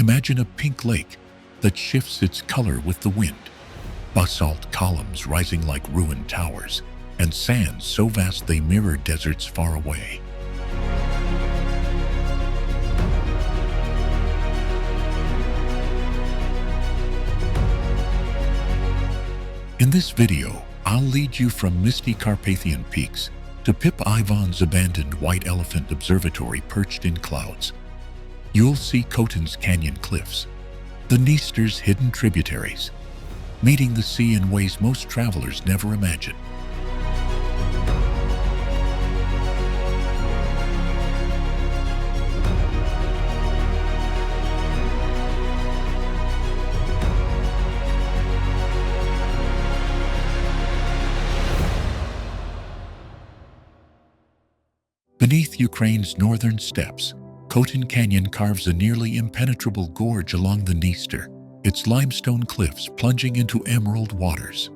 Imagine a pink lake that shifts its color with the wind, basalt columns rising like ruined towers, and sands so vast they mirror deserts far away. In this video, I'll lead you from misty Carpathian peaks to Pip Ivan's abandoned White Elephant Observatory perched in clouds. You'll see Khotyn's canyon cliffs, the Dniester's hidden tributaries, meeting the sea in ways most travelers never imagine. Beneath Ukraine's northern steppes, Khotyn Canyon carves a nearly impenetrable gorge along the Dniester, its limestone cliffs plunging into emerald waters.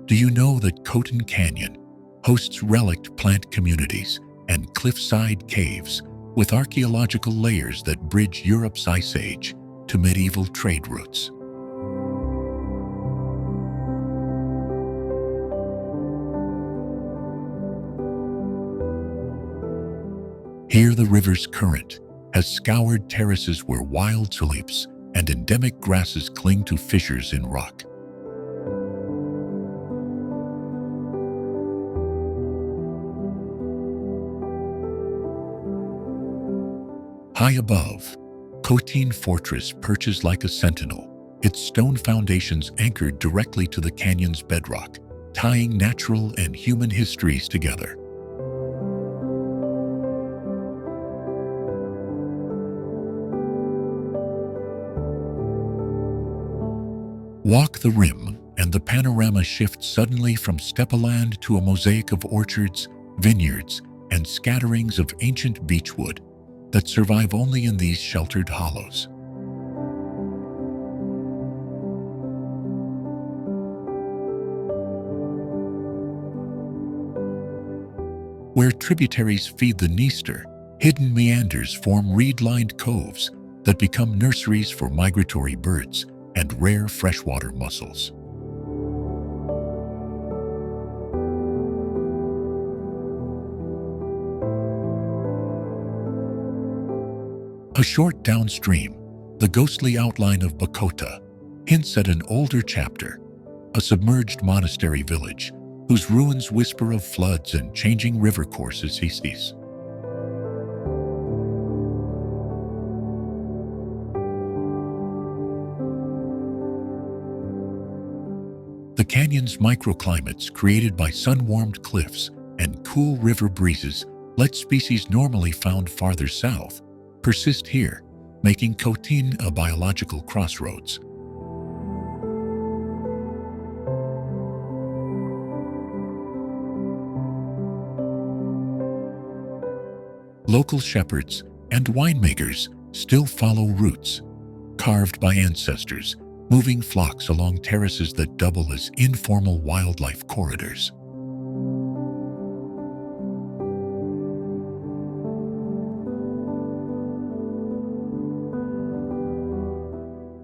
Do you know that Khotyn Canyon hosts relict plant communities and cliffside caves with archaeological layers that bridge Europe's ice age to medieval trade routes? Here the river's current has scoured terraces where wild tulips and endemic grasses cling to fissures in rock. High above, Khotyn Fortress perches like a sentinel, its stone foundations anchored directly to the canyon's bedrock, tying natural and human histories together. Walk the rim, and the panorama shifts suddenly from steppeland to a mosaic of orchards, vineyards, and scatterings of ancient beechwood that survive only in these sheltered hollows. Where tributaries feed the Dniester, hidden meanders form reed-lined coves that become nurseries for migratory birds and rare freshwater mussels. A short downstream, the ghostly outline of Bukovel hints at an older chapter, a submerged monastery village whose ruins whisper of floods and changing river courses he sees. The canyon's microclimates created by sun-warmed cliffs and cool river breezes let species normally found farther south persist here, making Khotyn a biological crossroads. Local shepherds and winemakers still follow routes, carved by ancestors, moving flocks along terraces that double as informal wildlife corridors.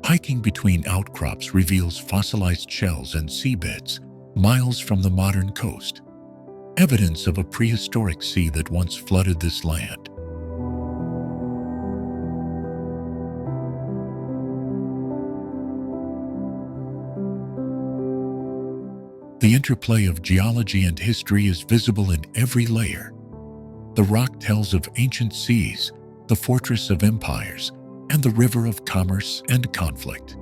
Hiking between outcrops reveals fossilized shells and seabeds miles from the modern coast, evidence of a prehistoric sea that once flooded this land. The interplay of geology and history is visible in every layer. The rock tells of ancient seas, the fortress of empires, and the river of commerce and conflict.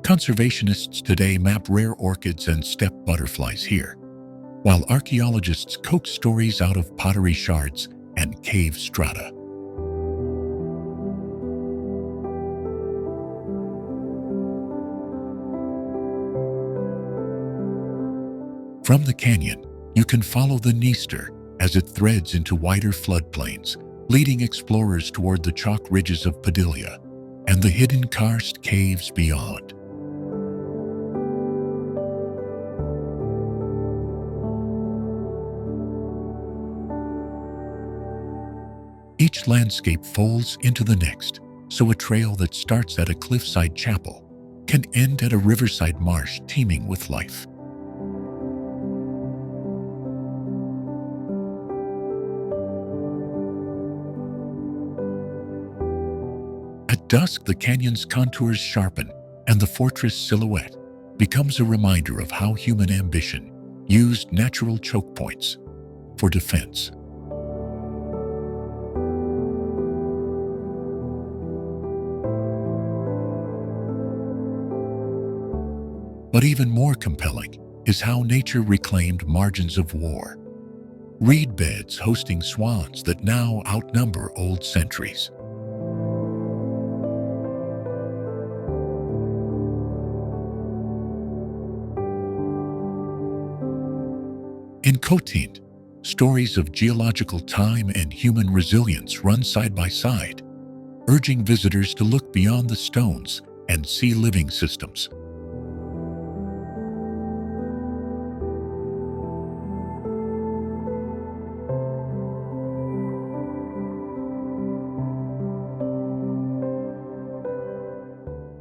Conservationists today map rare orchids and steppe butterflies here, while archaeologists coax stories out of pottery shards and cave strata. From the canyon, you can follow the Dniester as it threads into wider floodplains, leading explorers toward the chalk ridges of Padilla and the hidden karst caves beyond. Each landscape folds into the next, so a trail that starts at a cliffside chapel can end at a riverside marsh teeming with life. At dusk, the canyon's contours sharpen, and the fortress silhouette becomes a reminder of how human ambition used natural choke points for defense. But even more compelling is how nature reclaimed margins of war. Reed beds hosting swans that now outnumber old centuries. In Khotyn, stories of geological time and human resilience run side by side, urging visitors to look beyond the stones and see living systems.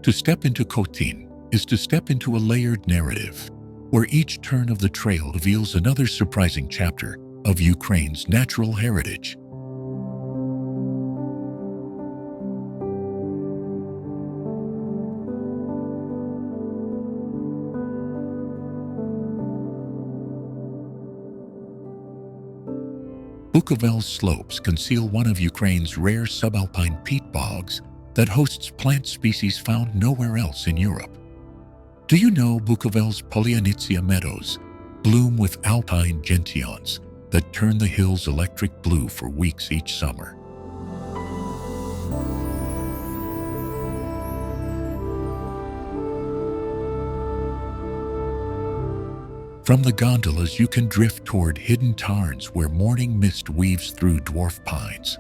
To step into Khotyn is to step into a layered narrative, where each turn of the trail reveals another surprising chapter of Ukraine's natural heritage. Bukovel's slopes conceal one of Ukraine's rare subalpine peat bogs that hosts plant species found nowhere else in Europe. Do you know Bukovel's Polyanitzia meadows bloom with alpine gentians that turn the hills electric blue for weeks each summer? From the gondolas, you can drift toward hidden tarns where morning mist weaves through dwarf pines.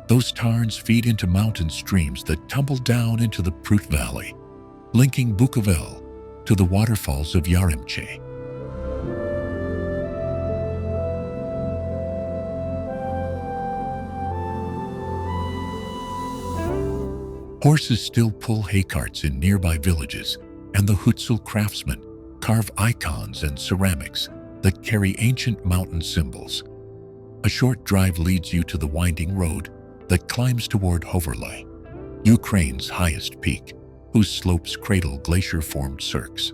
Those tarns feed into mountain streams that tumble down into the Prut Valley, linking Bukovel to the waterfalls of Yaremche. Horses still pull hay carts in nearby villages, and the Hutsul craftsmen carve icons and ceramics that carry ancient mountain symbols. A short drive leads you to the winding road that climbs toward Hoverla, Ukraine's highest peak, whose slopes cradle glacier-formed cirques.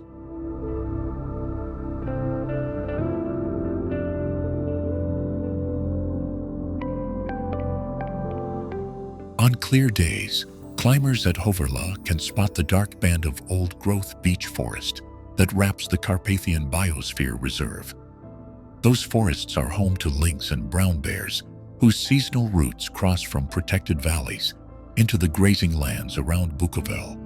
On clear days, climbers at Hoverla can spot the dark band of old-growth beech forest that wraps the Carpathian Biosphere Reserve. Those forests are home to lynx and brown bears, whose seasonal routes cross from protected valleys into the grazing lands around Bukovel.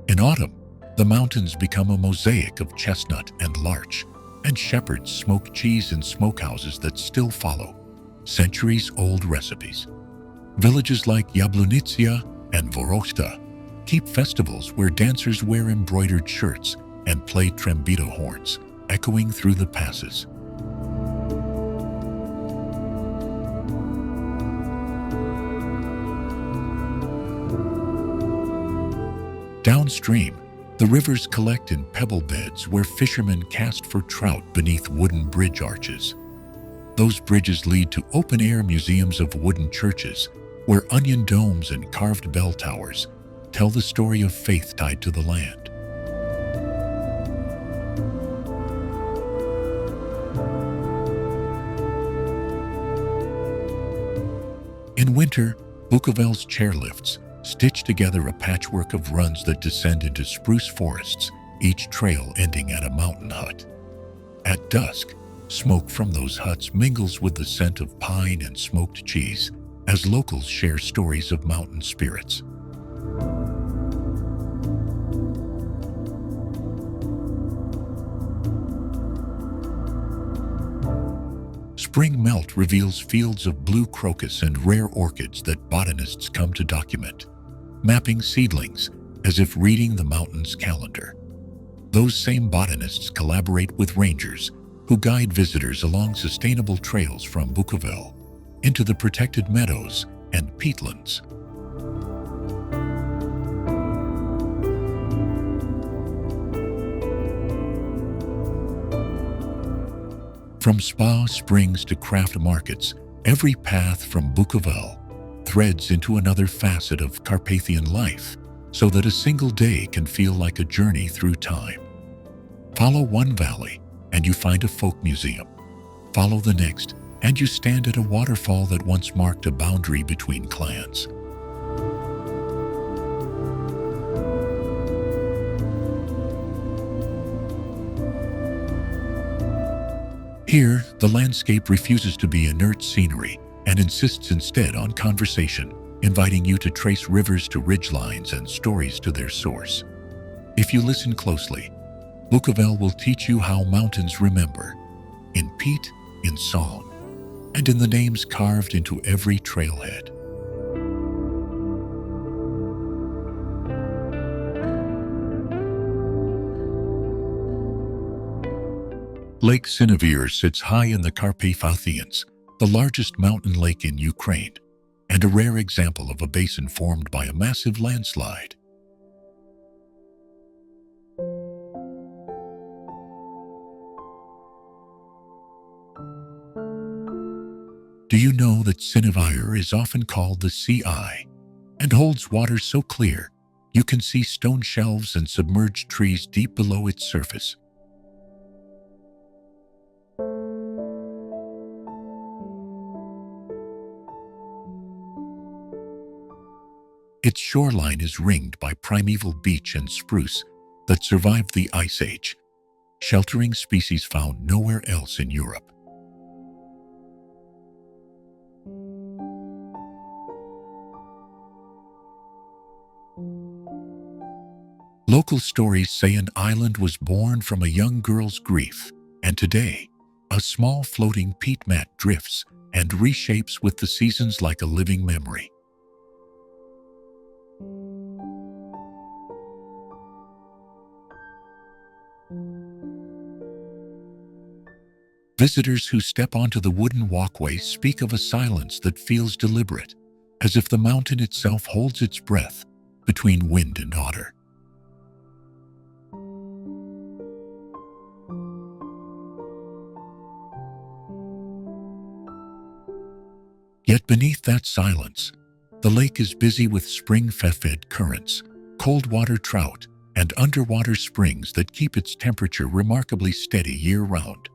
In autumn, the mountains become a mosaic of chestnut and larch, and shepherds smoke cheese in smokehouses that still follow centuries-old recipes. Villages like Yablunitsia and Voroshta keep festivals where dancers wear embroidered shirts and play trembita horns, echoing through the passes. Downstream, the rivers collect in pebble beds where fishermen cast for trout beneath wooden bridge arches. Those bridges lead to open-air museums of wooden churches where onion domes and carved bell towers tell the story of faith tied to the land. In winter, Bukovel's chairlifts stitch together a patchwork of runs that descend into spruce forests, each trail ending at a mountain hut. At dusk, smoke from those huts mingles with the scent of pine and smoked cheese as locals share stories of mountain spirits. Spring melt reveals fields of blue crocus and rare orchids that botanists come to document, mapping seedlings as if reading the mountain's calendar. Those same botanists collaborate with rangers who guide visitors along sustainable trails from Bukovel into the protected meadows and peatlands. From spa springs to craft markets, every path from Bukovel threads into another facet of Carpathian life, so that a single day can feel like a journey through time. Follow one valley, and you find a folk museum. Follow the next, and you stand at a waterfall that once marked a boundary between clans. Here, the landscape refuses to be inert scenery and insists instead on conversation, inviting you to trace rivers to ridgelines and stories to their source. If you listen closely, Bukovel will teach you how mountains remember, in peat, in song, and in the names carved into every trailhead. Lake Synevyr sits high in the Carpathians, the largest mountain lake in Ukraine, and a rare example of a basin formed by a massive landslide. Do you know that Synevyr is often called the Sea Eye and holds water so clear you can see stone shelves and submerged trees deep below its surface? Its shoreline is ringed by primeval beech and spruce that survived the Ice Age, sheltering species found nowhere else in Europe. Local stories say an island was born from a young girl's grief, and today, a small floating peat mat drifts and reshapes with the seasons like a living memory. Visitors who step onto the wooden walkway speak of a silence that feels deliberate, as if the mountain itself holds its breath between wind and otter. Yet beneath that silence, the lake is busy with spring-fed currents, cold water trout, and underwater springs that keep its temperature remarkably steady year-round.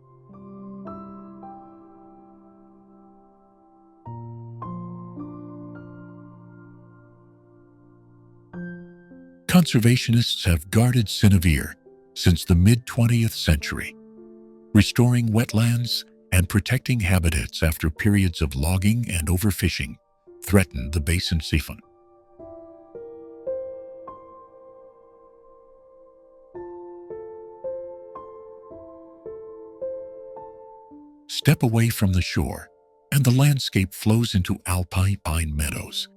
Conservationists have guarded Synevyr since the mid-20th century, restoring wetlands and protecting habitats after periods of logging and overfishing threatened the basin siphon. Step away from the shore, and the landscape flows into alpine meadows,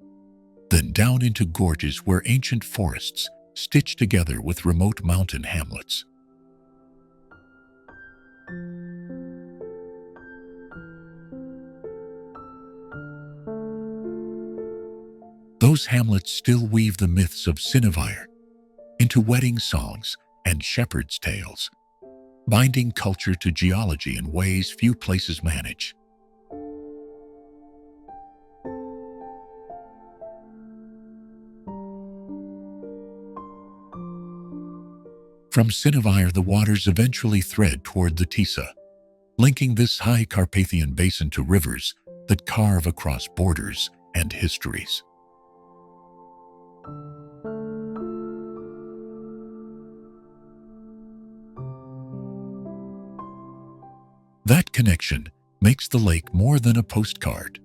then down into gorges where ancient forests stitch together with remote mountain hamlets. Those hamlets still weave the myths of Synevyr into wedding songs and shepherds' tales, binding culture to geology in ways few places manage. From Synevyr, the waters eventually thread toward the Tisa, linking this high Carpathian basin to rivers that carve across borders and histories. That connection makes the lake more than a postcard.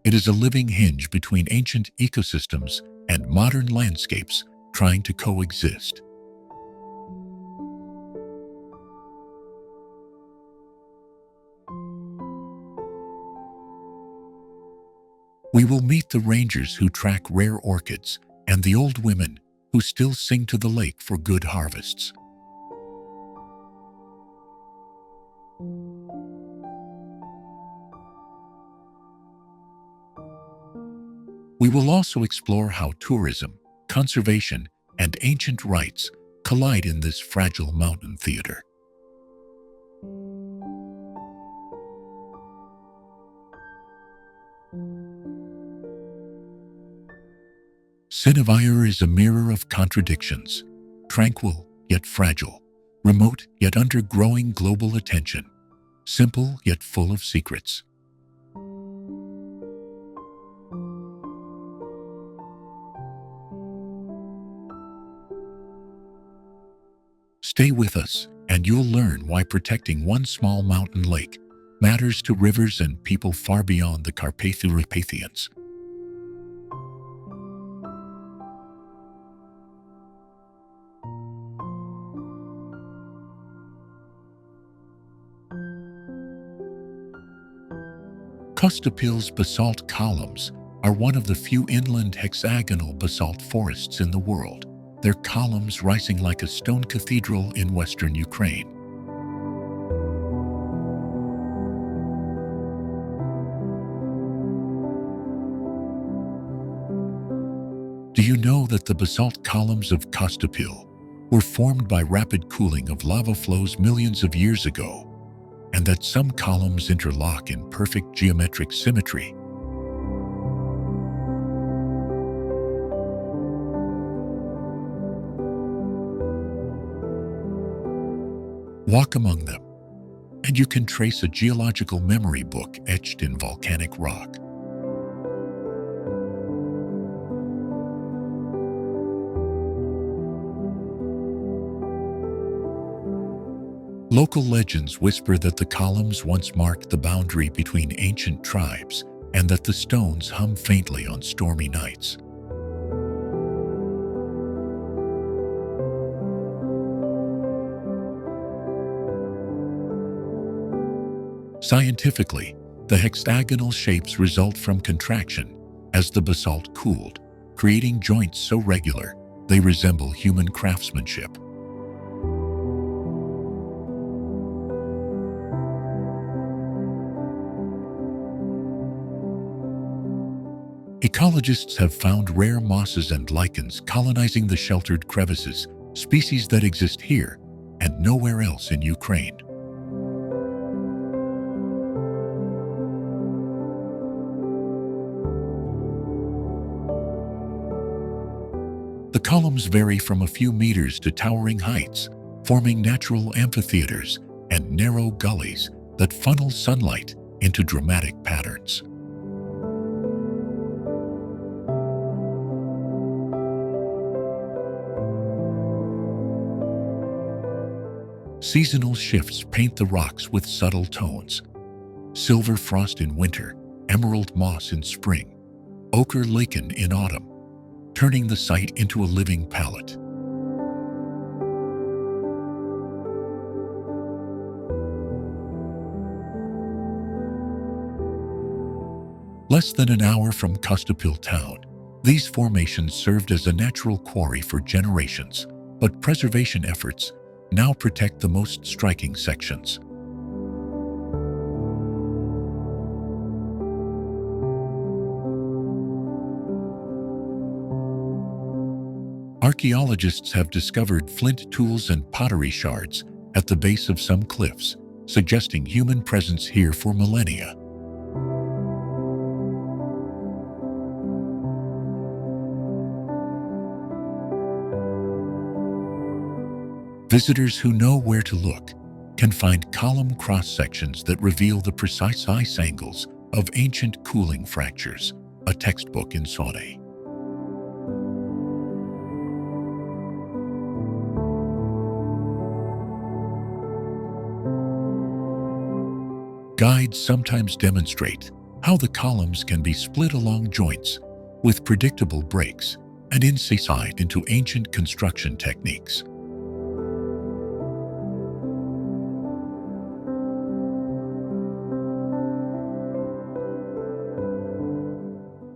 It is a living hinge between ancient ecosystems and modern landscapes trying to coexist. We will meet the rangers who track rare orchids and the old women who still sing to the lake for good harvests. We will also explore how tourism, conservation, and ancient rites collide in this fragile mountain theater. Synevyr is a mirror of contradictions, tranquil yet fragile, remote yet under growing global attention, simple yet full of secrets. Stay with us, and you'll learn why protecting one small mountain lake matters to rivers and people far beyond the Carpathians. Kostopil's basalt columns are one of the few inland hexagonal basalt forests in the world, their columns rising like a stone cathedral in western Ukraine. Do you know that the basalt columns of Kostopil were formed by rapid cooling of lava flows millions of years ago, and that some columns interlock in perfect geometric symmetry? Walk among them, and you can trace a geological memory book etched in volcanic rock. Local legends whisper that the columns once marked the boundary between ancient tribes and that the stones hum faintly on stormy nights. Scientifically, the hexagonal shapes result from contraction as the basalt cooled, creating joints so regular they resemble human craftsmanship. Ecologists have found rare mosses and lichens colonizing the sheltered crevices, species that exist here and nowhere else in Ukraine. The columns vary from a few meters to towering heights, forming natural amphitheaters and narrow gullies that funnel sunlight into dramatic patterns. Seasonal shifts paint the rocks with subtle tones: silver frost in winter, emerald moss in spring, ochre lichen in autumn, turning the site into a living palette. Less than an hour from Kostopil town, these formations served as a natural quarry for generations, but preservation efforts now protect the most striking sections. Archaeologists have discovered flint tools and pottery shards at the base of some cliffs, suggesting human presence here for millennia. Visitors who know where to look can find column cross-sections that reveal the precise ice angles of ancient cooling fractures, a textbook in Saudi. Guides sometimes demonstrate how the columns can be split along joints with predictable breaks and insight into ancient construction techniques.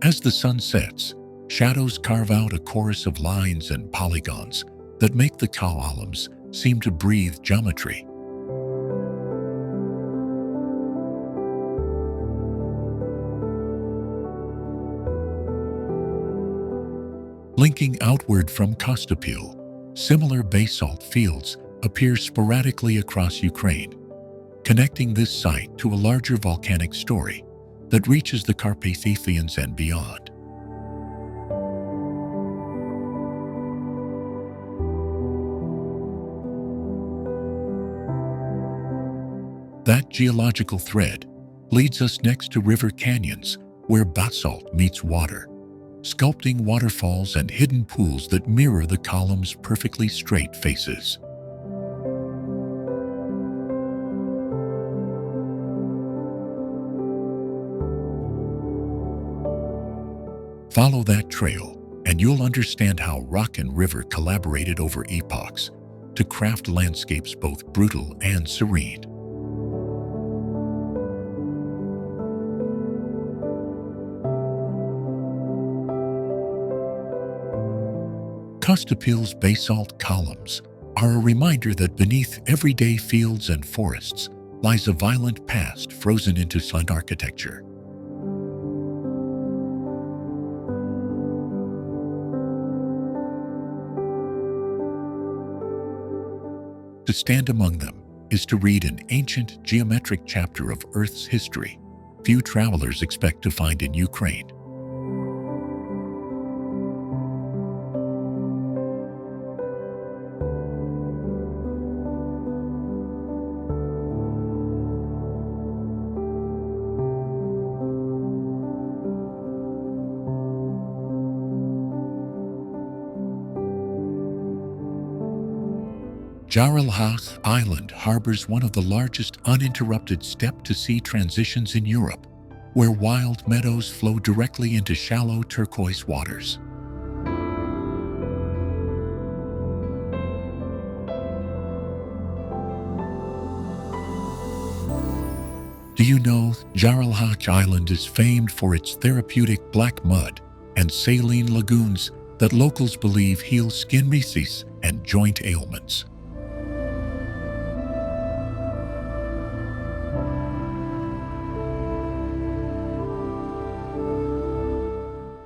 As the sun sets, shadows carve out a chorus of lines and polygons that make the columns seem to breathe geometry. Linking outward from Kostopil, similar basalt fields appear sporadically across Ukraine, connecting this site to a larger volcanic story that reaches the Carpathians and beyond. That geological thread leads us next to river canyons where basalt meets water, sculpting waterfalls and hidden pools that mirror the column's perfectly straight faces. Follow that trail, and you'll understand how rock and river collaborated over epochs to craft landscapes both brutal and serene. Kostopil's basalt columns are a reminder that beneath everyday fields and forests lies a violent past frozen into silent architecture. To stand among them is to read an ancient geometric chapter of Earth's history few travelers expect to find in Ukraine. Dzharylhach Island harbors one of the largest uninterrupted step-to-sea transitions in Europe, where wild meadows flow directly into shallow turquoise waters. Do you know Dzharylhach Island is famed for its therapeutic black mud and saline lagoons that locals believe heal skin diseases and joint ailments?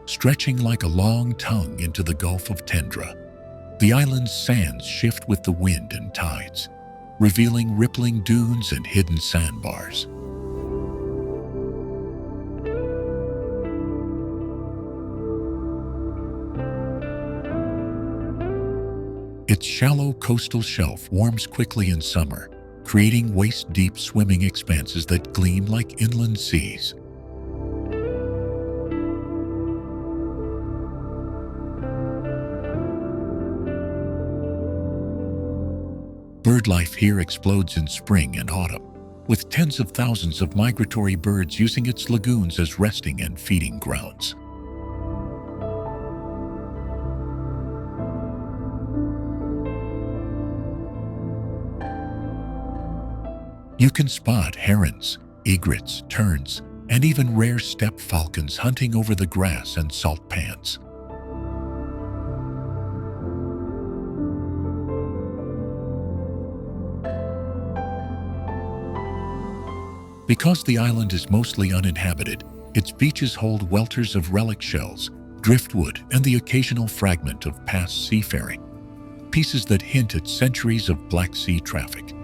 Stretching like a long tongue into the Gulf of Tundra, the island's sands shift with the wind and tides, revealing rippling dunes and hidden sandbars. Its shallow coastal shelf warms quickly in summer, creating waist-deep swimming expanses that gleam like inland seas. Bird life here explodes in spring and autumn, with tens of thousands of migratory birds using its lagoons as resting and feeding grounds. You can spot herons, egrets, terns, and even rare steppe falcons hunting over the grass and salt pans. Because the island is mostly uninhabited, its beaches hold welters of relic shells, driftwood, and the occasional fragment of past seafaring, pieces that hint at centuries of Black Sea traffic.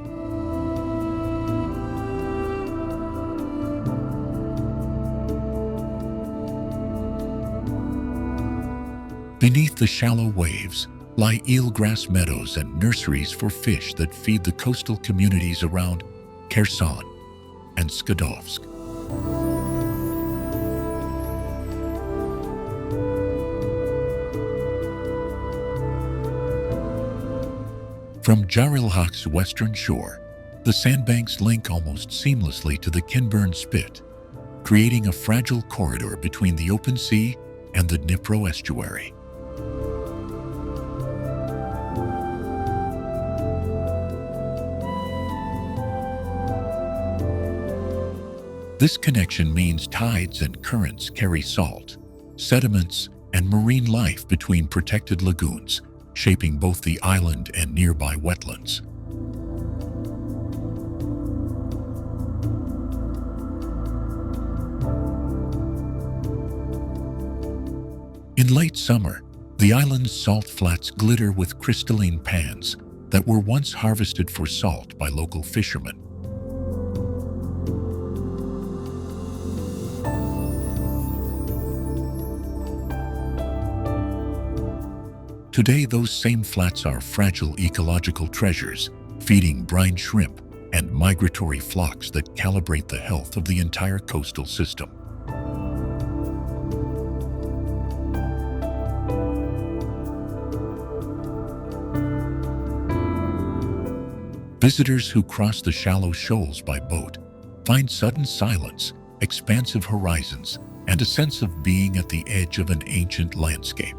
Beneath the shallow waves lie eelgrass meadows and nurseries for fish that feed the coastal communities around Kherson and Skadovsk. From Dzharylhach's western shore, the sandbanks link almost seamlessly to the Kinburn Spit, creating a fragile corridor between the open sea and the Dnipro estuary. This connection means tides and currents carry salt, sediments, and marine life between protected lagoons, shaping both the island and nearby wetlands. In late summer, the island's salt flats glitter with crystalline pans that were once harvested for salt by local fishermen. Today, those same flats are fragile ecological treasures, feeding brine shrimp and migratory flocks that calibrate the health of the entire coastal system. Visitors who cross the shallow shoals by boat find sudden silence, expansive horizons, and a sense of being at the edge of an ancient landscape.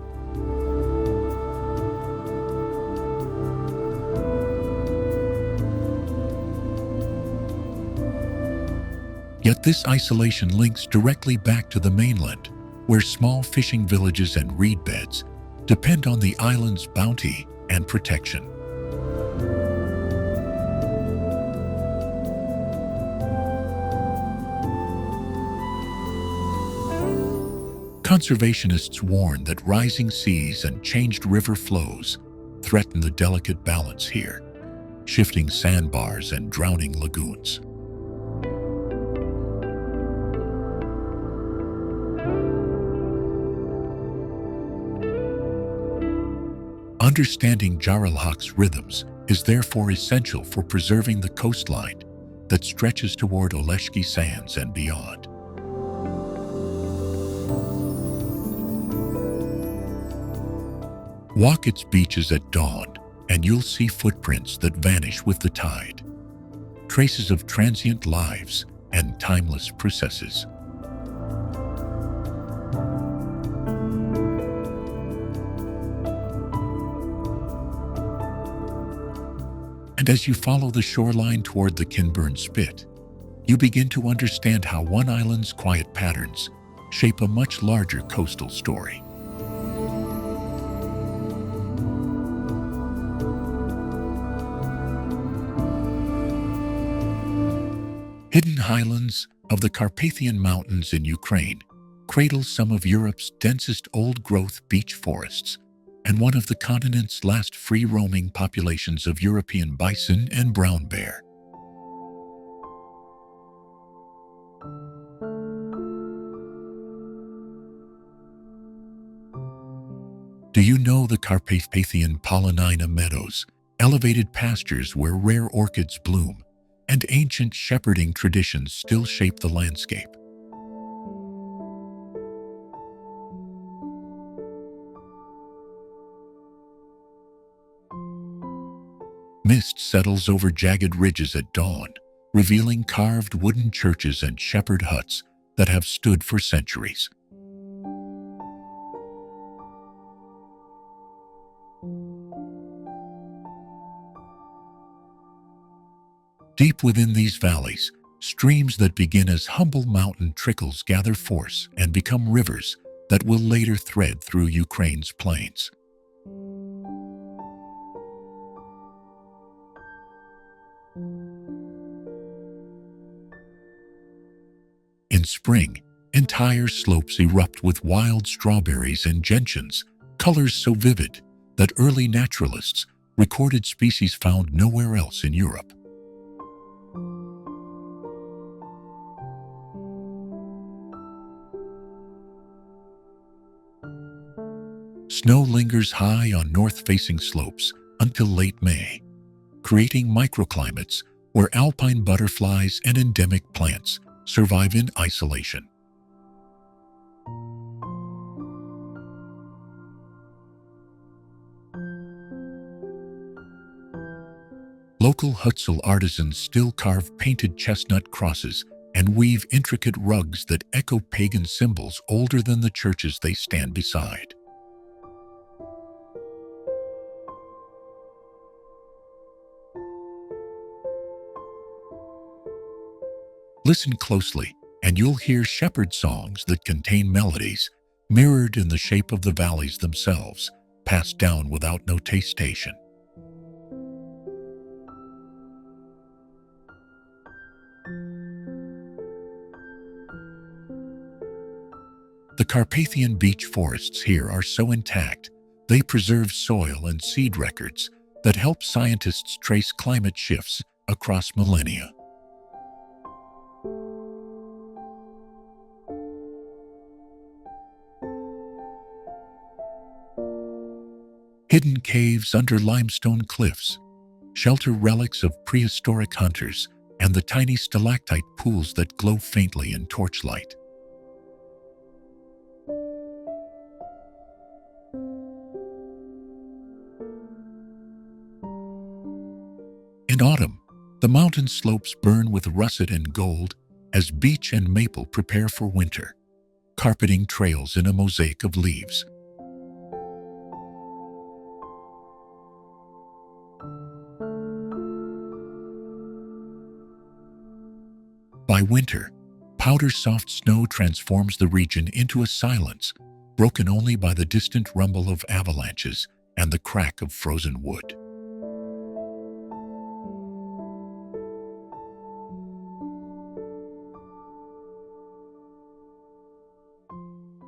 Yet this isolation links directly back to the mainland, where small fishing villages and reed beds depend on the island's bounty and protection. Conservationists warn that rising seas and changed river flows threaten the delicate balance here, shifting sandbars and drowning lagoons. Understanding Dzharylhach's rhythms is therefore essential for preserving the coastline that stretches toward Oleshky Sands and beyond. Walk its beaches at dawn, and you'll see footprints that vanish with the tide, traces of transient lives and timeless processes. And as you follow the shoreline toward the Kinburn Spit, you begin to understand how one island's quiet patterns shape a much larger coastal story. Hidden highlands of the Carpathian Mountains in Ukraine cradle some of Europe's densest old-growth beech forests and one of the continent's last free-roaming populations of European bison and brown bear. Do you know the Carpathian Polonina meadows, elevated pastures where rare orchids bloom, and ancient shepherding traditions still shape the landscape? Mist settles over jagged ridges at dawn, revealing carved wooden churches and shepherd huts that have stood for centuries. Deep within these valleys, streams that begin as humble mountain trickles gather force and become rivers that will later thread through Ukraine's plains. In spring, entire slopes erupt with wild strawberries and gentians, colors so vivid that early naturalists recorded species found nowhere else in Europe. Snow lingers high on north-facing slopes until late May, creating microclimates where alpine butterflies and endemic plants survive in isolation. Local Hutzel artisans still carve painted chestnut crosses and weave intricate rugs that echo pagan symbols older than the churches they stand beside. Listen closely, and you'll hear shepherd songs that contain melodies mirrored in the shape of the valleys themselves, passed down without notation. The Carpathian beech forests here are so intact, they preserve soil and seed records that help scientists trace climate shifts across millennia. Hidden caves under limestone cliffs shelter relics of prehistoric hunters and the tiny stalactite pools that glow faintly in torchlight. In autumn, the mountain slopes burn with russet and gold as beech and maple prepare for winter, carpeting trails in a mosaic of leaves. By winter, powder-soft snow transforms the region into a silence, broken only by the distant rumble of avalanches and the crack of frozen wood.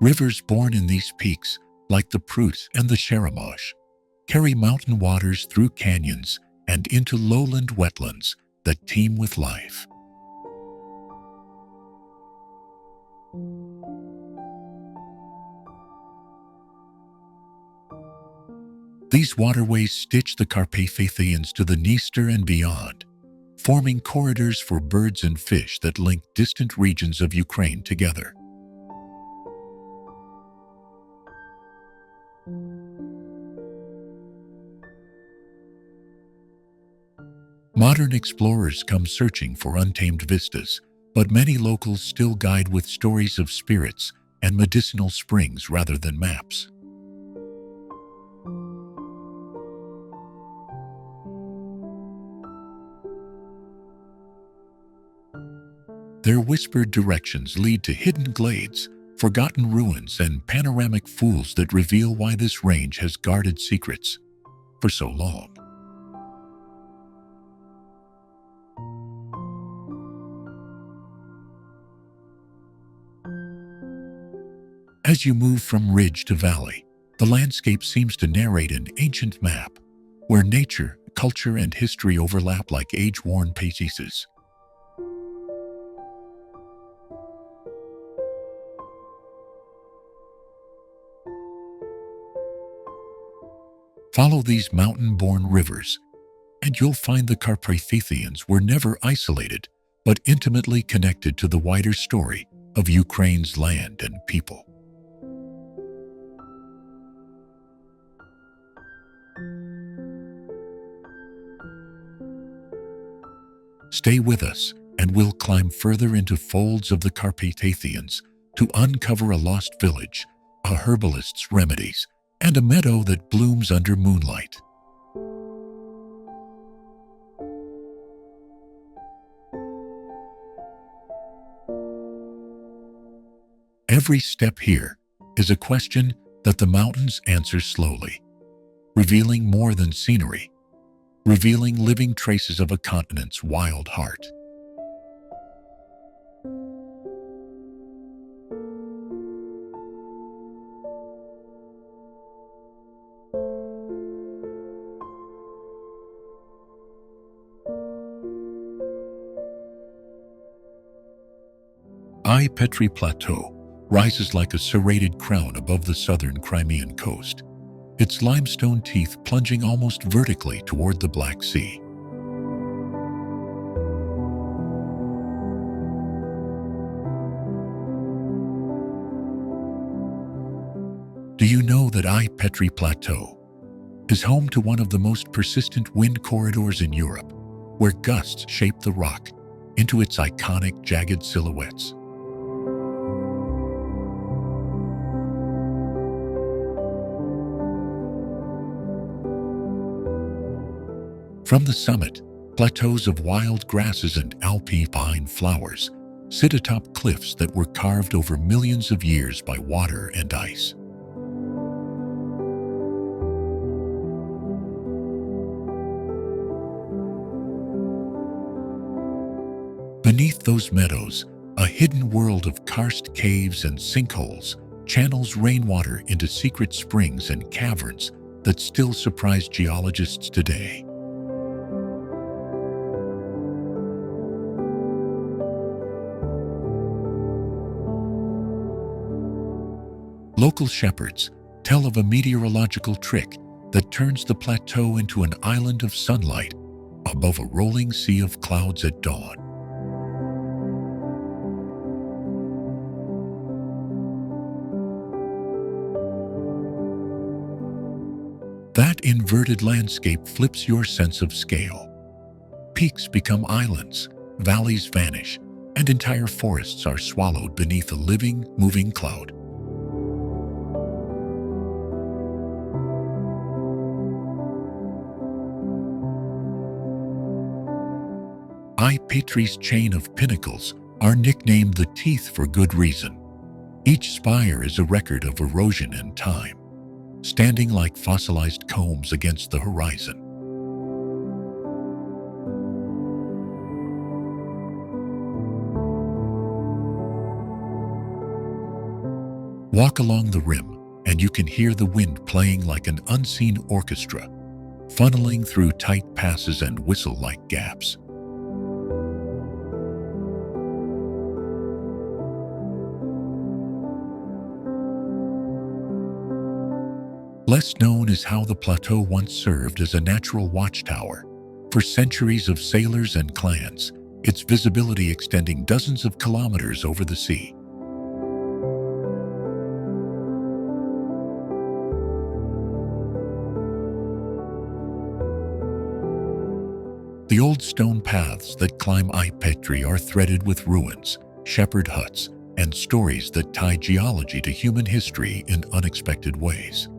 Rivers born in these peaks, like the Prut and the Dzharylhach, carry mountain waters through canyons and into lowland wetlands that teem with life. These waterways stitch the Carpathians to the Dniester and beyond, forming corridors for birds and fish that link distant regions of Ukraine together. Modern explorers come searching for untamed vistas, but many locals still guide with stories of spirits and medicinal springs rather than maps. Their whispered directions lead to hidden glades, forgotten ruins, and panoramic pools that reveal why this range has guarded secrets for so long. As you move from ridge to valley, the landscape seems to narrate an ancient map, where nature, culture, and history overlap like age-worn pieces. Follow these mountain-born rivers, and you'll find the Carpathians were never isolated, but intimately connected to the wider story of Ukraine's land and people. Stay with us, and we'll climb further into folds of the Carpathians to uncover a lost village, a herbalist's remedies, and a meadow that blooms under moonlight. Every step here is a question that the mountains answer slowly, revealing more than scenery, revealing living traces of a continent's wild heart. Ai-Petri Plateau rises like a serrated crown above the southern Crimean coast, its limestone teeth plunging almost vertically toward the Black Sea. Do you know that Ai-Petri Plateau is home to one of the most persistent wind corridors in Europe, where gusts shape the rock into its iconic jagged silhouettes? From the summit, plateaus of wild grasses and alpine flowers sit atop cliffs that were carved over millions of years by water and ice. Beneath those meadows, a hidden world of karst caves and sinkholes channels rainwater into secret springs and caverns that still surprise geologists today. Local shepherds tell of a meteorological trick that turns the plateau into an island of sunlight above a rolling sea of clouds at dawn. That inverted landscape flips your sense of scale. Peaks become islands, valleys vanish, and entire forests are swallowed beneath a living, moving cloud. Ai-Petri's chain of pinnacles are nicknamed the Teeth for good reason. Each spire is a record of erosion and time, standing like fossilized combs against the horizon. Walk along the rim, and you can hear the wind playing like an unseen orchestra, funneling through tight passes and whistle-like gaps. Less known is how the plateau once served as a natural watchtower for centuries of sailors and clans, its visibility extending dozens of kilometers over the sea. The old stone paths that climb Ai-Petri are threaded with ruins, shepherd huts, and stories that tie geology to human history in unexpected ways.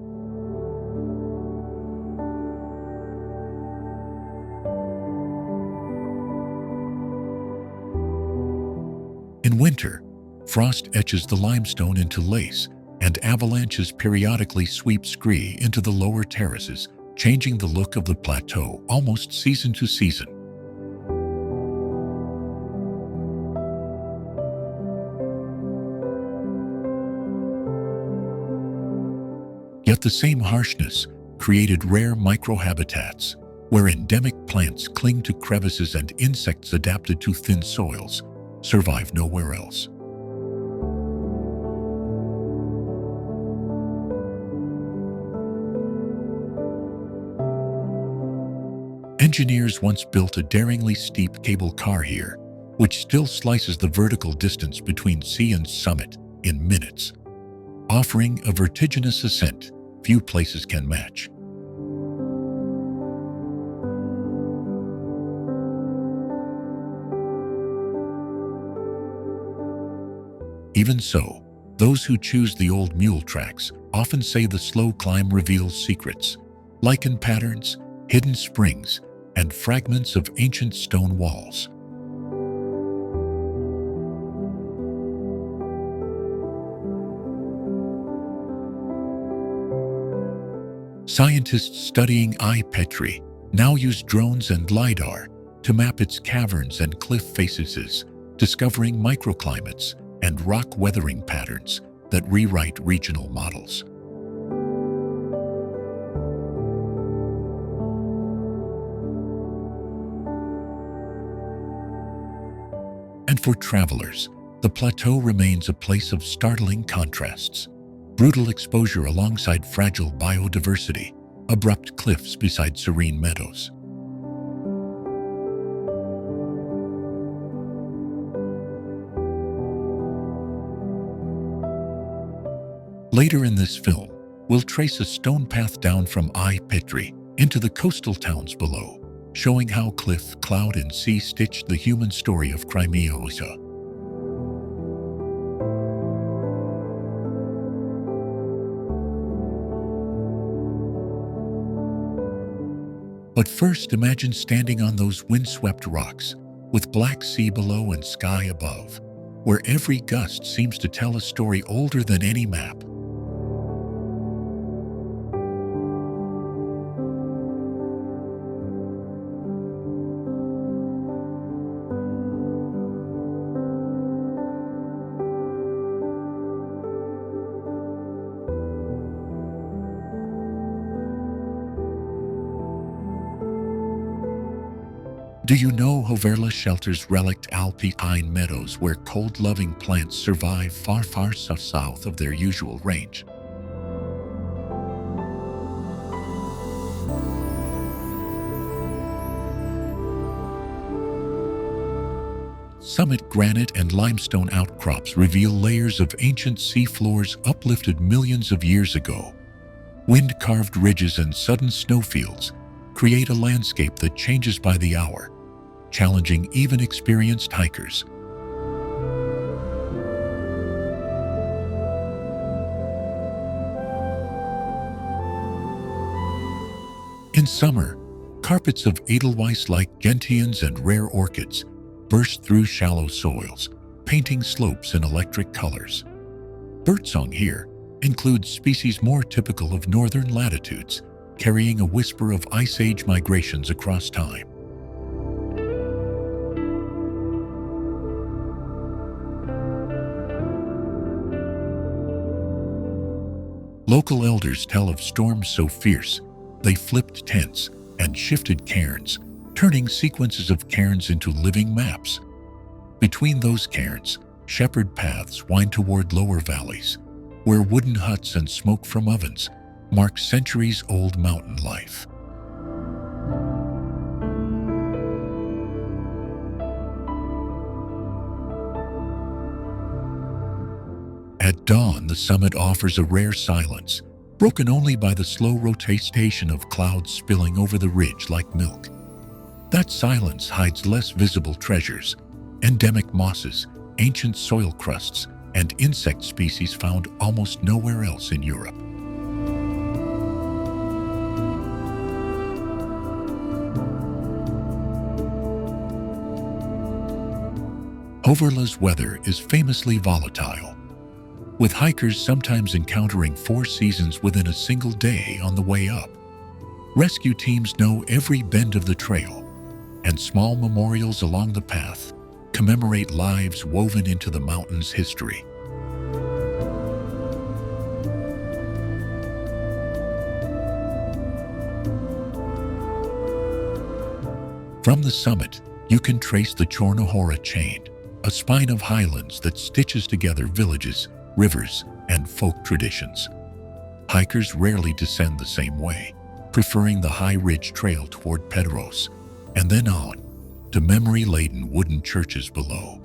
In winter, frost etches the limestone into lace, and avalanches periodically sweep scree into the lower terraces, changing the look of the plateau almost season to season. Yet the same harshness created rare microhabitats, where endemic plants cling to crevices and insects adapted to thin soils survive nowhere else. Engineers once built a daringly steep cable car here, which still slices the vertical distance between sea and summit in minutes, offering a vertiginous ascent few places can match. Even so, those who choose the old mule tracks often say the slow climb reveals secrets, lichen patterns, hidden springs, and fragments of ancient stone walls. Scientists studying Ai-Petri now use drones and LiDAR to map its caverns and cliff faces, discovering microclimates and rock weathering patterns that rewrite regional models. And for travelers, the plateau remains a place of startling contrasts. Brutal exposure alongside fragile biodiversity, abrupt cliffs beside serene meadows. Later in this film, we'll trace a stone path down from Ai-Petri into the coastal towns below, showing how cliff, cloud, and sea stitched the human story of Crimea. But first, imagine standing on those windswept rocks, with black sea below and sky above, where every gust seems to tell a story older than any map. Do you know Hoverla shelters relict alpine meadows where cold-loving plants survive far south of their usual range? Summit granite and limestone outcrops reveal layers of ancient seafloors uplifted millions of years ago. Wind-carved ridges and sudden snowfields create a landscape that changes by the hour, challenging even experienced hikers. In summer, carpets of edelweiss-like gentians and rare orchids burst through shallow soils, painting slopes in electric colors. Birdsong here includes species more typical of northern latitudes, carrying a whisper of ice age migrations across time. Local elders tell of storms so fierce they flipped tents and shifted cairns, turning sequences of cairns into living maps. Between those cairns, shepherd paths wind toward lower valleys, where wooden huts and smoke from ovens mark centuries-old mountain life. At dawn, the summit offers a rare silence, broken only by the slow rotation of clouds spilling over the ridge like milk. That silence hides less visible treasures, endemic mosses, ancient soil crusts, and insect species found almost nowhere else in Europe. Hoverla's weather is famously volatile, with hikers sometimes encountering 4 seasons within a single day on the way up. Rescue teams know every bend of the trail, and small memorials along the path commemorate lives woven into the mountain's history. From the summit, you can trace the Dzharylhach chain, a spine of highlands that stitches together villages, rivers, and folk traditions. Hikers rarely descend the same way, preferring the high ridge trail toward Pedros, and then on to memory-laden wooden churches below.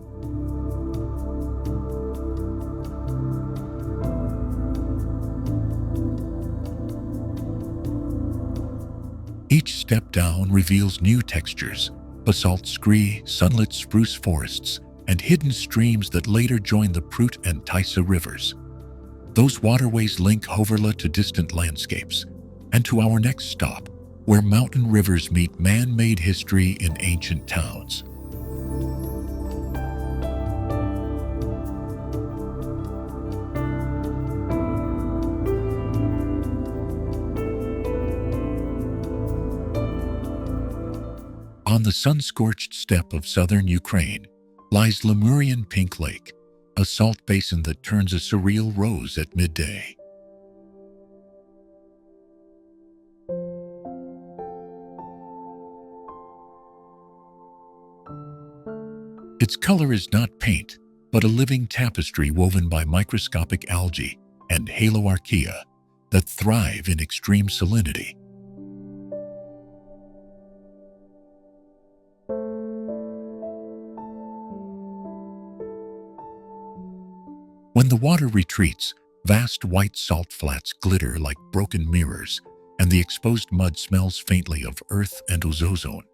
Each step down reveals new textures: basalt scree, sunlit spruce forests, and hidden streams that later join the Prut and Tisa rivers. Those waterways link Hoverla to distant landscapes, and to our next stop, where mountain rivers meet man-made history in ancient towns. On the sun-scorched steppe of southern Ukraine lies Lemurian Pink Lake, a salt basin that turns a surreal rose at midday. Its color is not paint, but a living tapestry woven by microscopic algae and haloarchaea that thrive in extreme salinity. When the water retreats, vast white salt flats glitter like broken mirrors, and the exposed mud smells faintly of earth and ozone.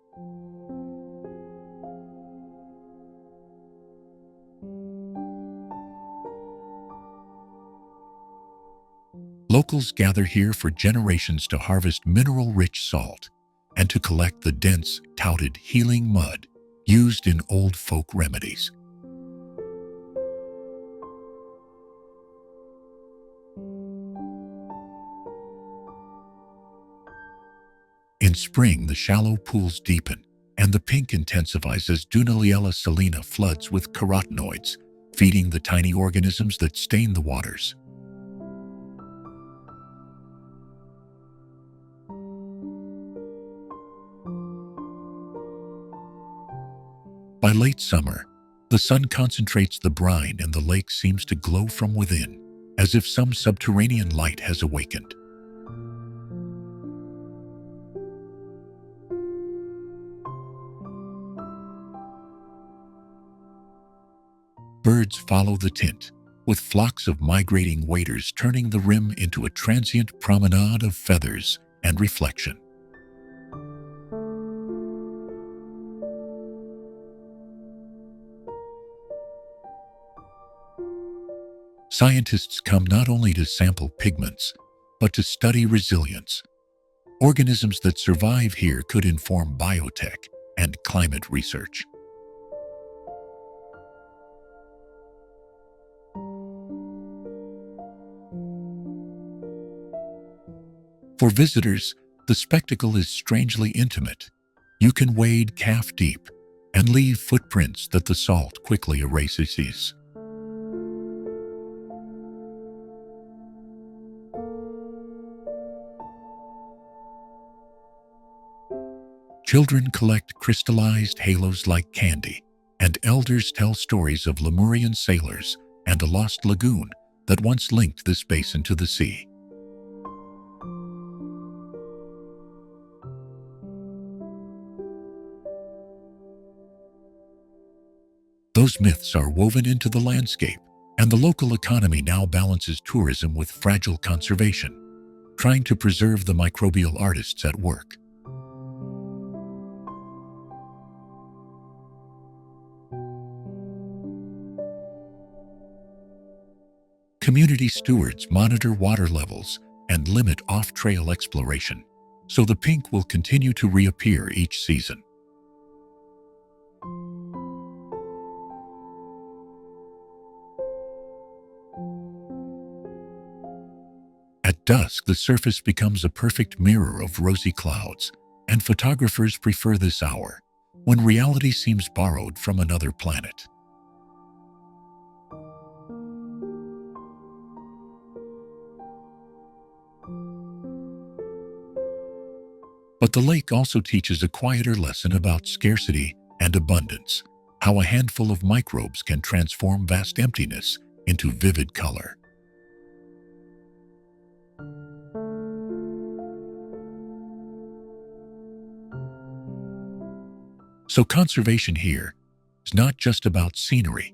Locals gather here for generations to harvest mineral-rich salt and to collect the dense, touted healing mud used in old folk remedies. In spring, the shallow pools deepen, and the pink intensifies as Dunaliella salina floods with carotenoids, feeding the tiny organisms that stain the waters. By late summer, the sun concentrates the brine and the lake seems to glow from within, as if some subterranean light has awakened. Birds follow the tint, with flocks of migrating waders turning the rim into a transient promenade of feathers and reflection. Scientists come not only to sample pigments, but to study resilience. Organisms that survive here could inform biotech and climate research. For visitors, the spectacle is strangely intimate. You can wade calf deep and leave footprints that the salt quickly erases. Children collect crystallized halos like candy, and elders tell stories of Lemurian sailors and a lost lagoon that once linked this basin to the sea. Those myths are woven into the landscape, and the local economy now balances tourism with fragile conservation, trying to preserve the microbial artists at work. Community stewards monitor water levels and limit off-trail exploration, so the pink will continue to reappear each season. At dusk, the surface becomes a perfect mirror of rosy clouds, and photographers prefer this hour, when reality seems borrowed from another planet. But the lake also teaches a quieter lesson about scarcity and abundance, how a handful of microbes can transform vast emptiness into vivid color. So conservation here is not just about scenery.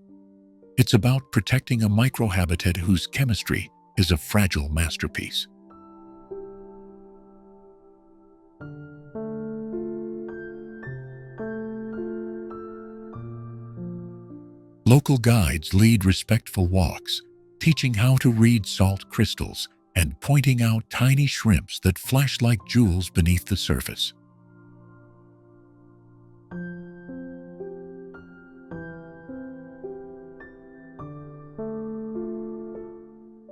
It's about protecting a microhabitat whose chemistry is a fragile masterpiece. Local guides lead respectful walks, teaching how to read salt crystals and pointing out tiny shrimps that flash like jewels beneath the surface.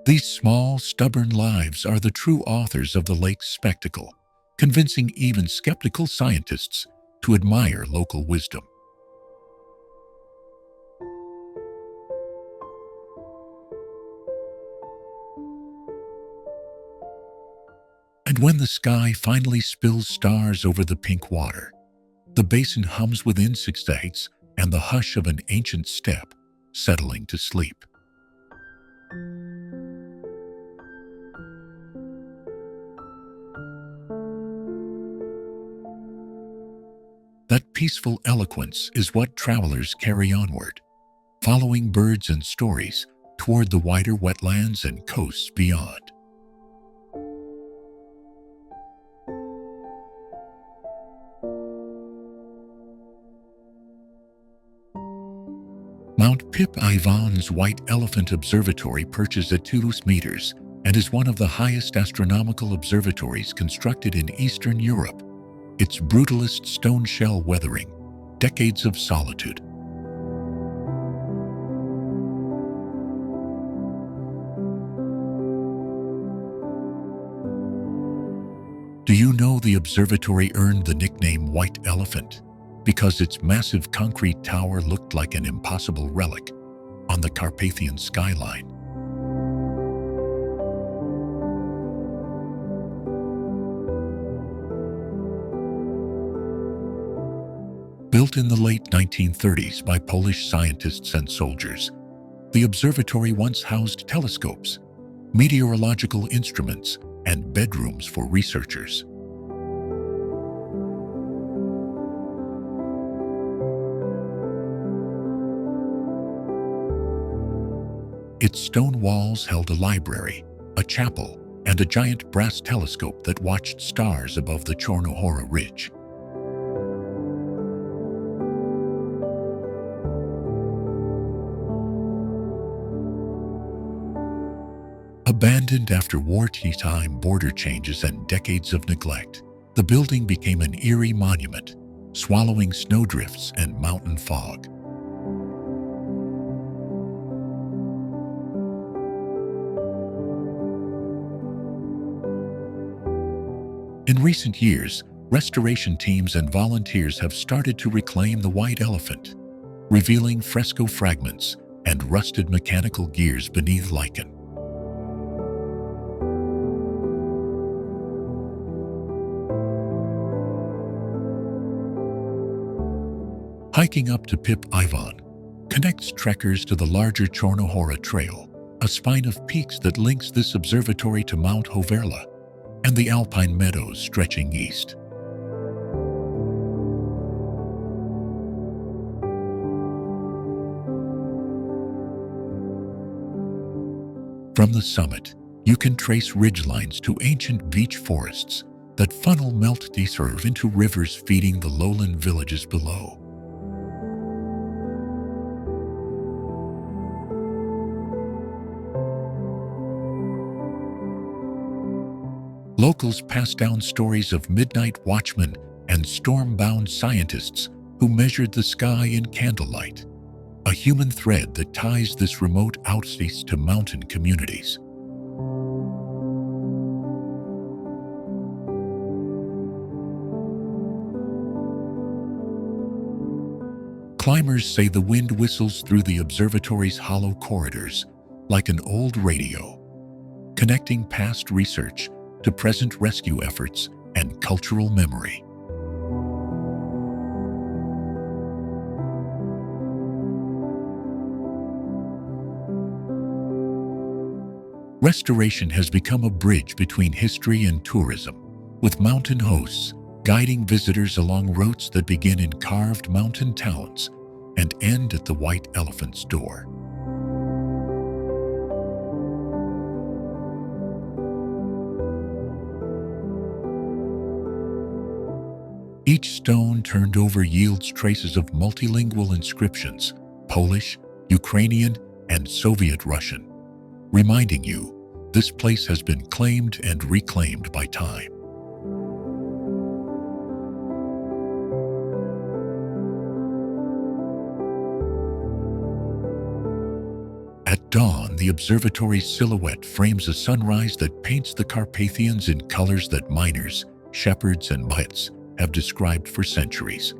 These small, stubborn lives are the true authors of the lake's spectacle, convincing even skeptical scientists to admire local wisdom. And when the sky finally spills stars over the pink water, the basin hums with insects and the hush of an ancient steppe settling to sleep. That peaceful eloquence is what travelers carry onward, following birds and stories toward the wider wetlands and coasts beyond. Mount Pip Ivan's White Elephant Observatory perches at 2 meters and is one of the highest astronomical observatories constructed in Eastern Europe. Its brutalist stone shell weathering, decades of solitude. Do you know the observatory earned the nickname White Elephant because its massive concrete tower looked like an impossible relic on the Carpathian skyline. Built in the late 1930s by Polish scientists and soldiers, the observatory once housed telescopes, meteorological instruments, and bedrooms for researchers. Its stone walls held a library, a chapel, and a giant brass telescope that watched stars above the Chornohora Ridge. Abandoned after wartime border changes and decades of neglect, the building became an eerie monument, swallowing snowdrifts and mountain fog. In recent years, restoration teams and volunteers have started to reclaim the White Elephant, revealing fresco fragments and rusted mechanical gears beneath lichen. Hiking up to Pip Ivan connects trekkers to the larger Chornohora Trail, a spine of peaks that links this observatory to Mount Hoverla and the alpine meadows stretching east. From the summit, you can trace ridgelines to ancient beech forests that funnel meltwater into rivers feeding the lowland villages below. Locals pass down stories of midnight watchmen and storm-bound scientists who measured the sky in candlelight, a human thread that ties this remote outpost to mountain communities. Climbers say the wind whistles through the observatory's hollow corridors like an old radio, connecting past research to present rescue efforts and cultural memory. Restoration has become a bridge between history and tourism, with mountain hosts guiding visitors along routes that begin in carved mountain towns and end at the White Elephant's door. Each stone turned over yields traces of multilingual inscriptions, Polish, Ukrainian, and Soviet Russian, reminding you this place has been claimed and reclaimed by time. At dawn, the observatory's silhouette frames a sunrise that paints the Carpathians in colors that miners, shepherds, and poets have described for centuries.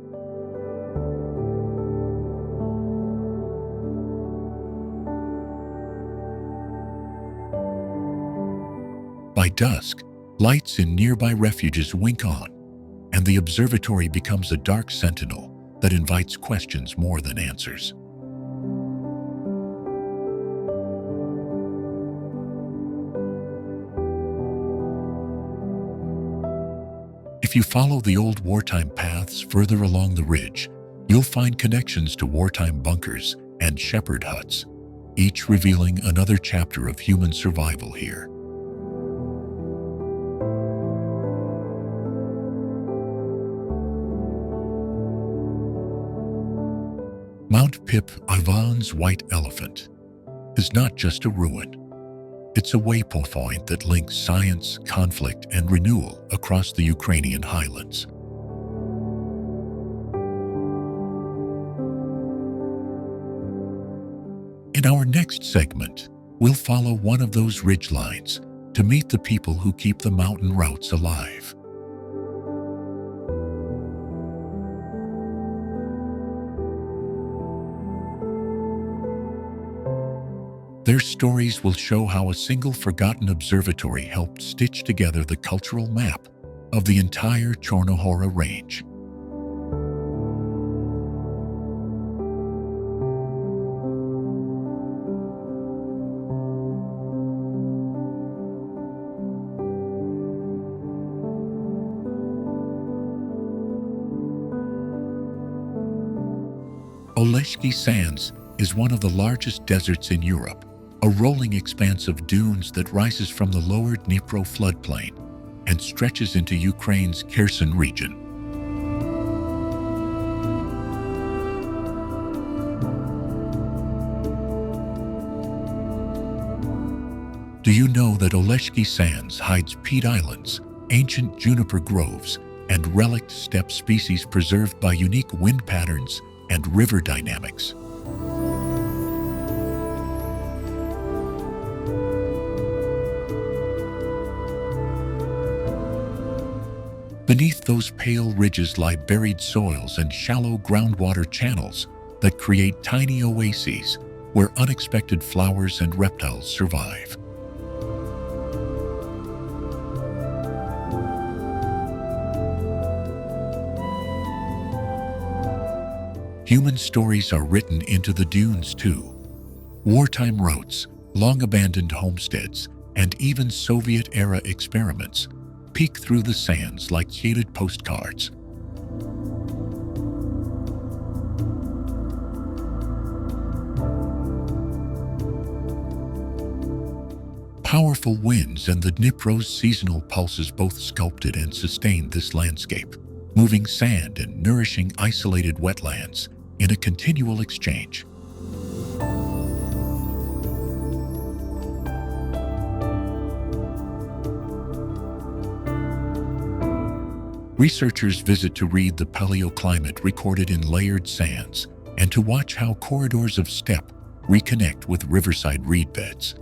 By dusk, lights in nearby refuges wink on, and the observatory becomes a dark sentinel that invites questions more than answers. If you follow the old wartime paths further along the ridge, you'll find connections to wartime bunkers and shepherd huts, each revealing another chapter of human survival here. Mount Pip Ivan's White Elephant is not just a ruin. It's a waypoint that links science, conflict, and renewal across the Ukrainian highlands. In our next segment, we'll follow one of those ridgelines to meet the people who keep the mountain routes alive. Their stories will show how a single forgotten observatory helped stitch together the cultural map of the entire Chornohora range. Oleshky Sands is one of the largest deserts in Europe, a rolling expanse of dunes that rises from the lower Dnipro floodplain and stretches into Ukraine's Kherson region. Do you know that Oleshky Sands hides peat islands, ancient juniper groves, and relict steppe species preserved by unique wind patterns and river dynamics? Beneath those pale ridges lie buried soils and shallow groundwater channels that create tiny oases where unexpected flowers and reptiles survive. Human stories are written into the dunes too. Wartime routes, long-abandoned homesteads, and even Soviet-era experiments peek through the sands like shaded postcards. Powerful winds and the Dnipro's seasonal pulses both sculpted and sustained this landscape, moving sand and nourishing isolated wetlands in a continual exchange. Researchers visit to read the paleoclimate recorded in layered sands and to watch how corridors of steppe reconnect with riverside reed beds.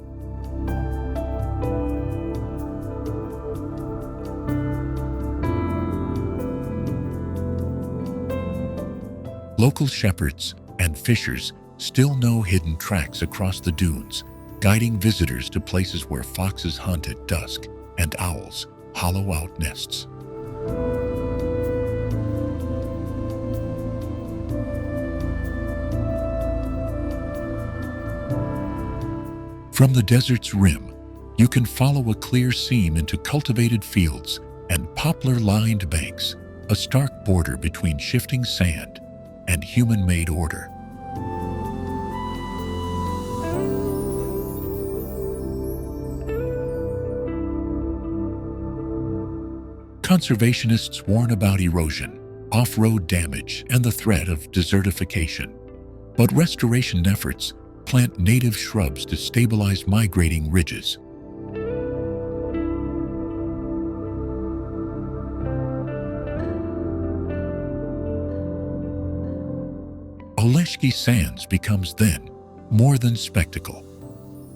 Local shepherds and fishers still know hidden tracks across the dunes, guiding visitors to places where foxes hunt at dusk and owls hollow out nests. From the desert's rim, you can follow a clear seam into cultivated fields and poplar-lined banks, a stark border between shifting sand and human-made order. Conservationists warn about erosion, off-road damage, and the threat of desertification. But restoration efforts plant native shrubs to stabilize migrating ridges. Oleshky Sands becomes then more than spectacle.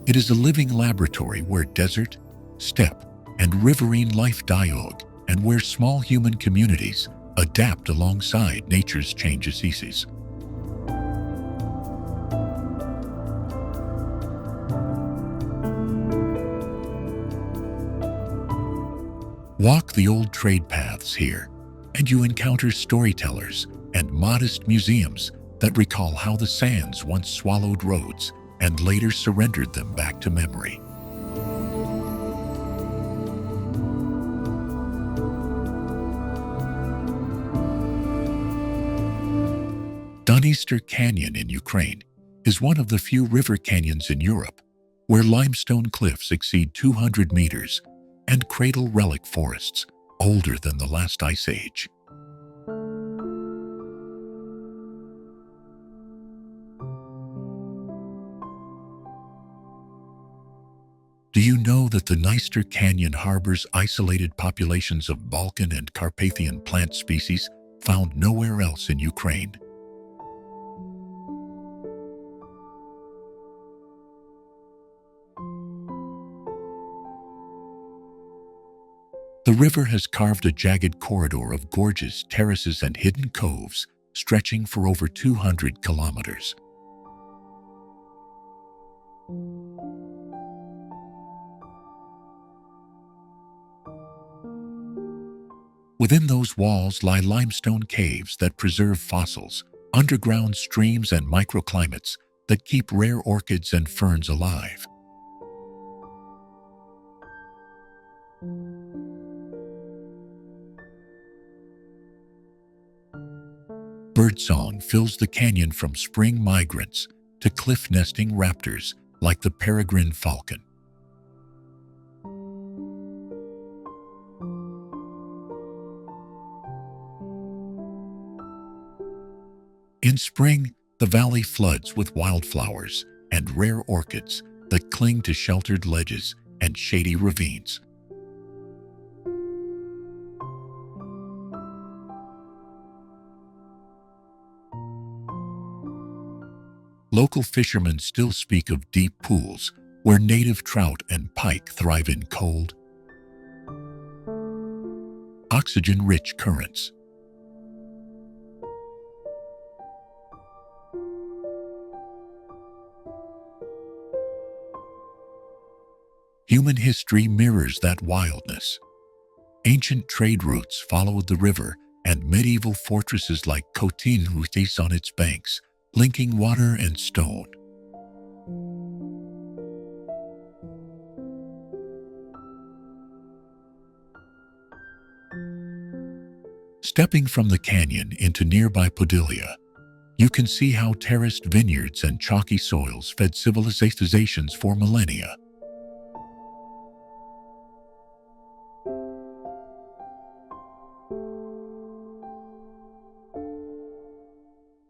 It is a living laboratory where desert, steppe, and riverine life dialogue, and where small human communities adapt alongside nature's changes. Walk the old trade paths here, and you encounter storytellers and modest museums that recall how the sands once swallowed roads and later surrendered them back to memory. Dniester Canyon in Ukraine is one of the few river canyons in Europe where limestone cliffs exceed 200 meters and cradle relic forests older than the last ice age. Do you know that the Dniester Canyon harbors isolated populations of Balkan and Carpathian plant species found nowhere else in Ukraine? The river has carved a jagged corridor of gorges, terraces, and hidden coves stretching for over 200 kilometers. Within those walls lie limestone caves that preserve fossils, underground streams and microclimates that keep rare orchids and ferns alive. Birdsong fills the canyon from spring migrants to cliff-nesting raptors like the peregrine falcon. In spring, the valley floods with wildflowers and rare orchids that cling to sheltered ledges and shady ravines. Local fishermen still speak of deep pools where native trout and pike thrive in cold, oxygen-rich currents. Human history mirrors that wildness. Ancient trade routes followed the river, and medieval fortresses like Khotyn and Dniester on its banks, linking water and stone. Stepping from the canyon into nearby Podylia, you can see how terraced vineyards and chalky soils fed civilizations for millennia.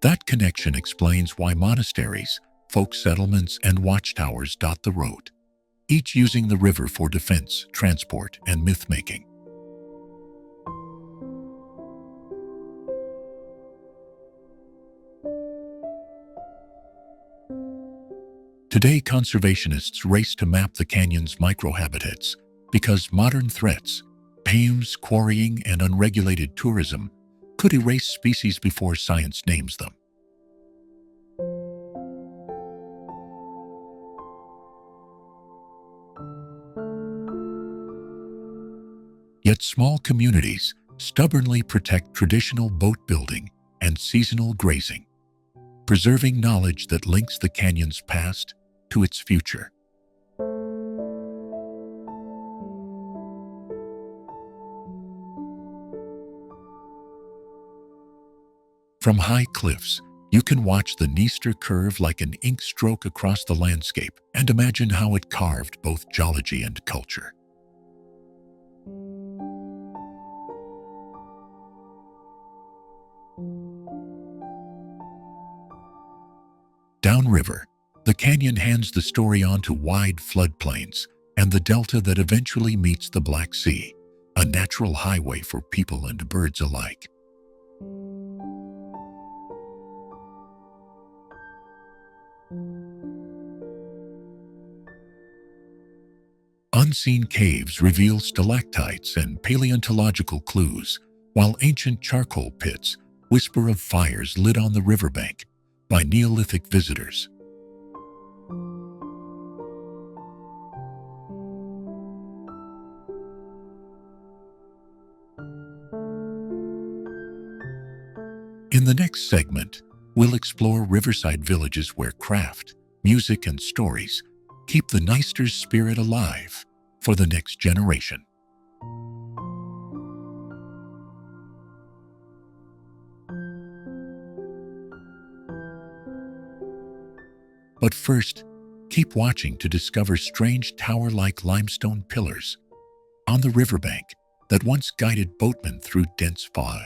That connection explains why monasteries, folk settlements, and watchtowers dot the road, each using the river for defense, transport, and myth-making. Today, conservationists race to map the canyon's microhabitats because modern threats, pains, quarrying, and unregulated tourism could erase species before science names them. Yet small communities stubbornly protect traditional boat building and seasonal grazing, preserving knowledge that links the canyon's past to its future. From high cliffs, you can watch the Dniester curve like an ink stroke across the landscape and imagine how it carved both geology and culture. Downriver, the canyon hands the story on to wide floodplains and the delta that eventually meets the Black Sea, a natural highway for people and birds alike. Unseen caves reveal stalactites and paleontological clues, while ancient charcoal pits whisper of fires lit on the riverbank by Neolithic visitors. In the next segment, we'll explore riverside villages where craft, music, and stories keep the Dniester's spirit alive for the next generation. But first, keep watching to discover strange tower-like limestone pillars on the riverbank that once guided boatmen through dense fog.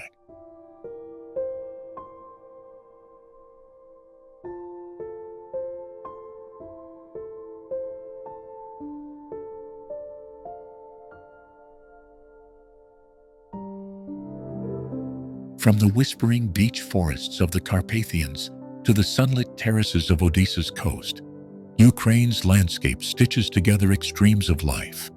From the whispering beach forests of the Carpathians to the sunlit terraces of Odysseus' coast, Ukraine's landscape stitches together extremes of life.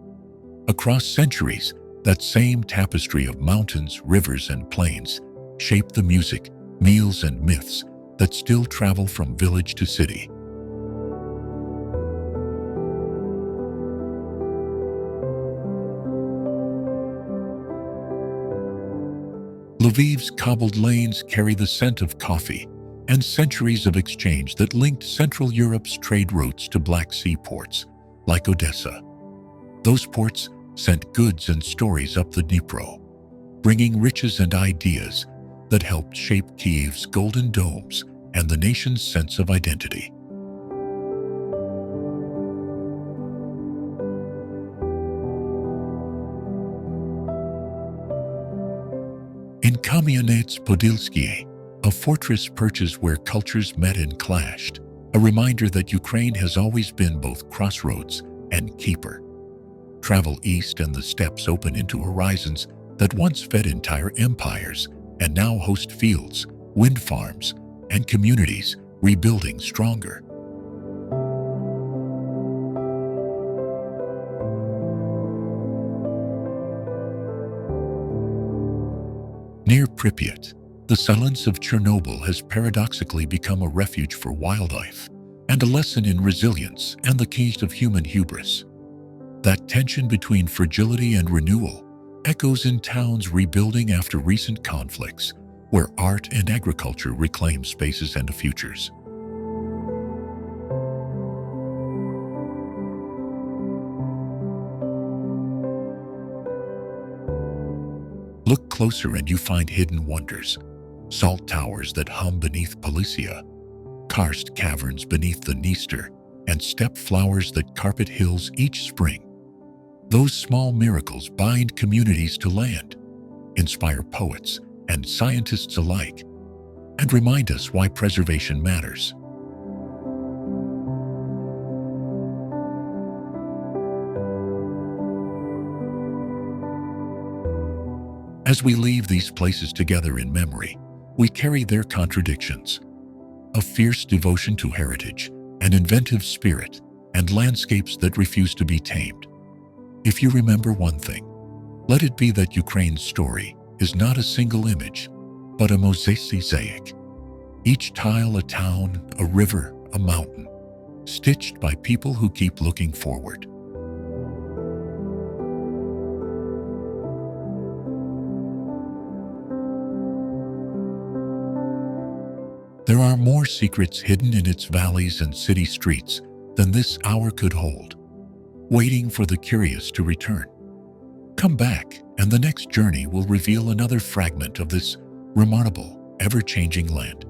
Across centuries, that same tapestry of mountains, rivers, and plains shaped the music, meals, and myths that still travel from village to city. Lviv's cobbled lanes carry the scent of coffee and centuries of exchange that linked Central Europe's trade routes to Black Sea ports, like Odessa. Those ports sent goods and stories up the Dnipro, bringing riches and ideas that helped shape Kyiv's golden domes and the nation's sense of identity. In Kamianets-Podilskye, a fortress perches where cultures met and clashed, a reminder that Ukraine has always been both crossroads and keeper. Travel east and the steppes open into horizons that once fed entire empires and now host fields, wind farms, and communities rebuilding stronger. Near Pripyat, the silence of Chernobyl has paradoxically become a refuge for wildlife and a lesson in resilience and the keys of human hubris. That tension between fragility and renewal echoes in towns rebuilding after recent conflicts, where art and agriculture reclaim spaces and futures. Look closer and you find hidden wonders. Salt towers that hum beneath Policia, karst caverns beneath the Dniester, and steppe flowers that carpet hills each spring. Those small miracles bind communities to land, inspire poets and scientists alike, and remind us why preservation matters. As we leave these places together in memory, we carry their contradictions: a fierce devotion to heritage, an inventive spirit, and landscapes that refuse to be tamed. If you remember one thing, let it be that Ukraine's story is not a single image, but a mosaic. Each tile a town, a river, a mountain, stitched by people who keep looking forward. There are more secrets hidden in its valleys and city streets than this hour could hold, waiting for the curious to return. Come back, and the next journey will reveal another fragment of this remarkable, ever-changing land.